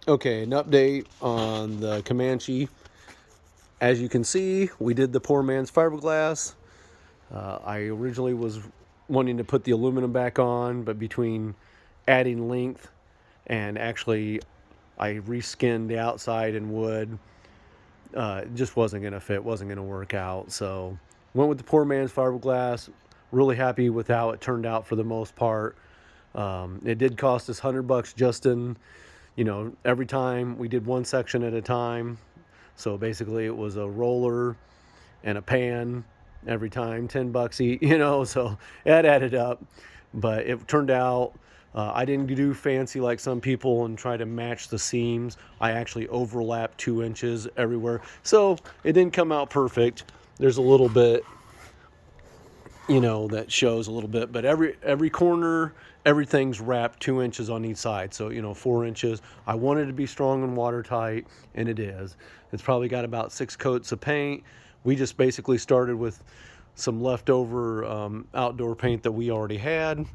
Okay, an update on the Camanche. As you can see, we did the poor man's fiberglass. I originally was wanting to put the aluminum back on, but between adding length and actually I reskinned the outside in wood, it just wasn't going to fit, wasn't going to work out. So went with the poor man's fiberglass. Really happy with how it turned out for the most part. It did cost us $100 just in, every time we did one section at a time. So basically, it was a roller and a pan every time, $10 each, so that added up. But it turned out I didn't do fancy like some people and try to match the seams. I actually overlapped 2 inches everywhere. So it didn't come out perfect. There's a little bit, that shows a little bit, but every corner, everything's wrapped 2 inches on each side. So, 4 inches. I wanted it to be strong and watertight, and it is. It's probably got about 6 coats of paint. We just basically started with some leftover outdoor paint that we already had,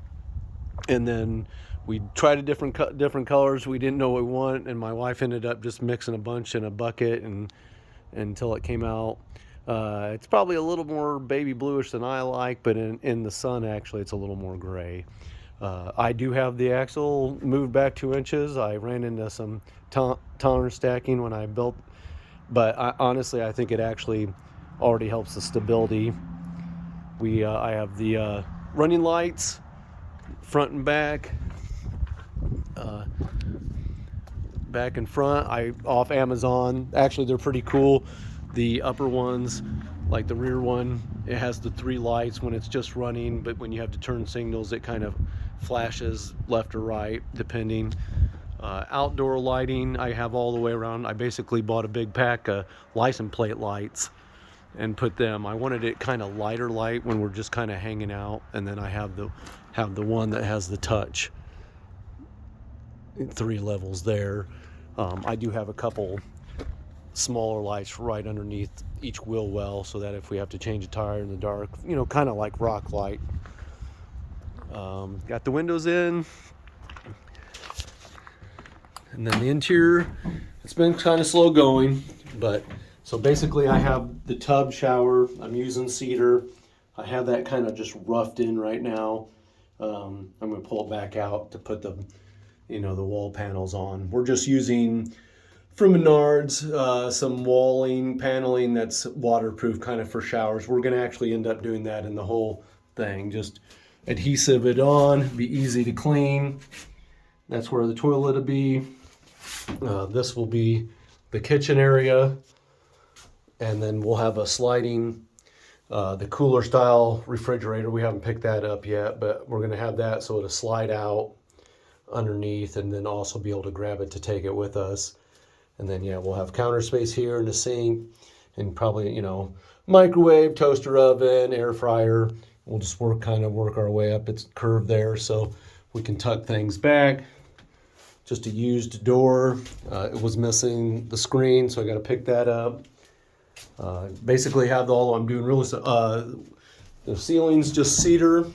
and then we tried a different colors. We didn't know what we want, and my wife ended up just mixing a bunch in a bucket and until it came out. It's probably a little more baby bluish than I like, but in the sun, actually, it's a little more gray. I do have the axle moved back 2 inches. I ran into some tolerance stacking when I built, but honestly, I think it actually already helps the stability. I have the running lights, front and back. Back and front, I off Amazon. Actually, they're pretty cool. The upper ones, like the rear one, it has the 3 lights when it's just running, but when you have to turn signals, it kind of flashes left or right depending. Outdoor lighting, I have all the way around. I basically bought a big pack of license plate lights and put them. I wanted it kind of lighter light when we're just kind of hanging out, and then I have the one that has the touch 3 levels there. I do have a couple smaller lights right underneath each wheel well, so that if we have to change a tire in the dark, kind of like rock light. Got the windows in, and then the interior. It's been kind of slow going, but so basically I have the tub shower. I'm using cedar. I have that kind of just roughed in right now. I'm going to pull it back out to put the wall panels on. We're just using from Menards some walling, paneling that's waterproof kind of for showers. We're going to actually end up doing that in the whole thing. Just adhesive it on, be easy to clean. That's where the toilet will be. This will be the kitchen area. And then we'll have a sliding, the cooler style refrigerator. We haven't picked that up yet, but we're going to have that so it'll slide out underneath and then also be able to grab it to take it with us. And then we'll have counter space here and a sink and probably microwave, toaster oven, air fryer. We'll just work our way up. It's curved there so we can tuck things back. Just a used door. It was missing the screen, so I got to pick that up. Basically have all I'm doing really the ceiling's just cedar.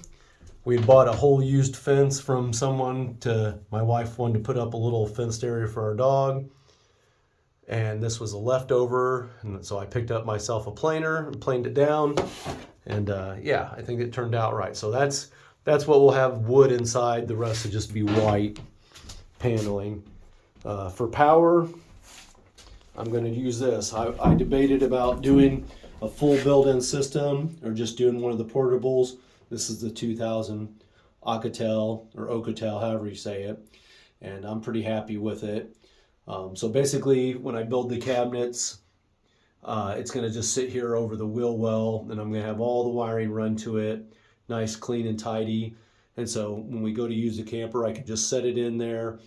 We had bought a whole used fence from someone. My wife wanted to put up a little fenced area for our dog. And this was a leftover. And so I picked up myself a planer and planed it down. And I think it turned out right. So that's what we'll have wood inside. The rest will just be white paneling. For power, I'm going to use this. I debated about doing a full built-in system or just doing one of the portables. This is the 2000 Alcatel or Ocotel, however you say it, and I'm pretty happy with it. So basically, when I build the cabinets, it's going to just sit here over the wheel well, and I'm going to have all the wiring run to it, nice, clean, and tidy. And so when we go to use the camper, I can just set it in there,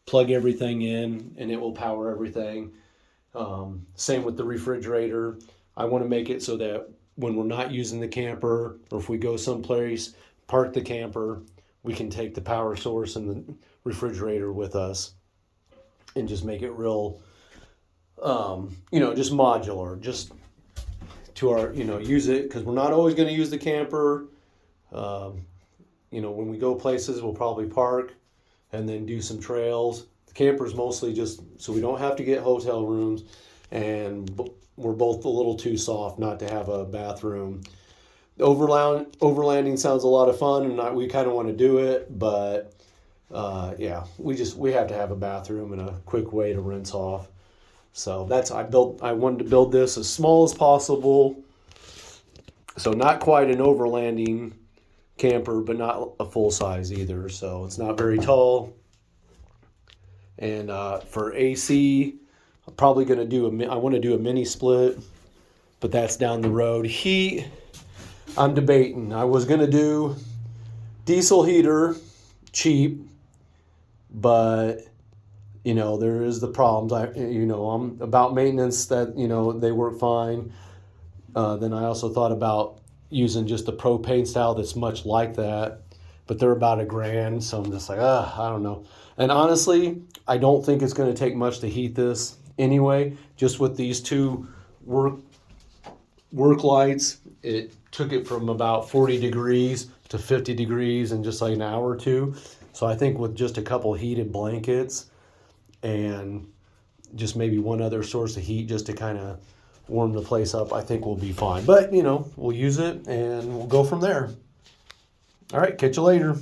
plug everything in, and it will power everything. Same with the refrigerator. I want to make it so that when we're not using the camper, or if we go someplace, park the camper, we can take the power source and the refrigerator with us and just make it real, just modular, just to our, use it, because we're not always going to use the camper. When we go places, we'll probably park and then do some trails. The camper's mostly just so we don't have to get hotel rooms, and we're both a little too soft not to have a bathroom. Overlanding sounds a lot of fun, and we kind of want to do it, but yeah, we have to have a bathroom and a quick way to rinse off. So I wanted to build this as small as possible. So not quite an overlanding camper, but not a full size either. So it's not very tall. And for AC, I'm probably going to I want to do a mini split, but that's down the road. Heat, I'm debating. I was going to do diesel heater, cheap, but there is the problems. I'm about maintenance that, they work fine. Then I also thought about using just the propane style that's much like that, but they're about $1,000. So I'm just like, I don't know. And honestly, I don't think it's going to take much to heat this anyway. Just with these two work lights, it took it from about 40 degrees to 50 degrees in just like an hour or two. So I think with just a couple heated blankets and just maybe one other source of heat just to kind of warm the place up, I think we'll be fine. But, we'll use it and we'll go from there. All right, catch you later.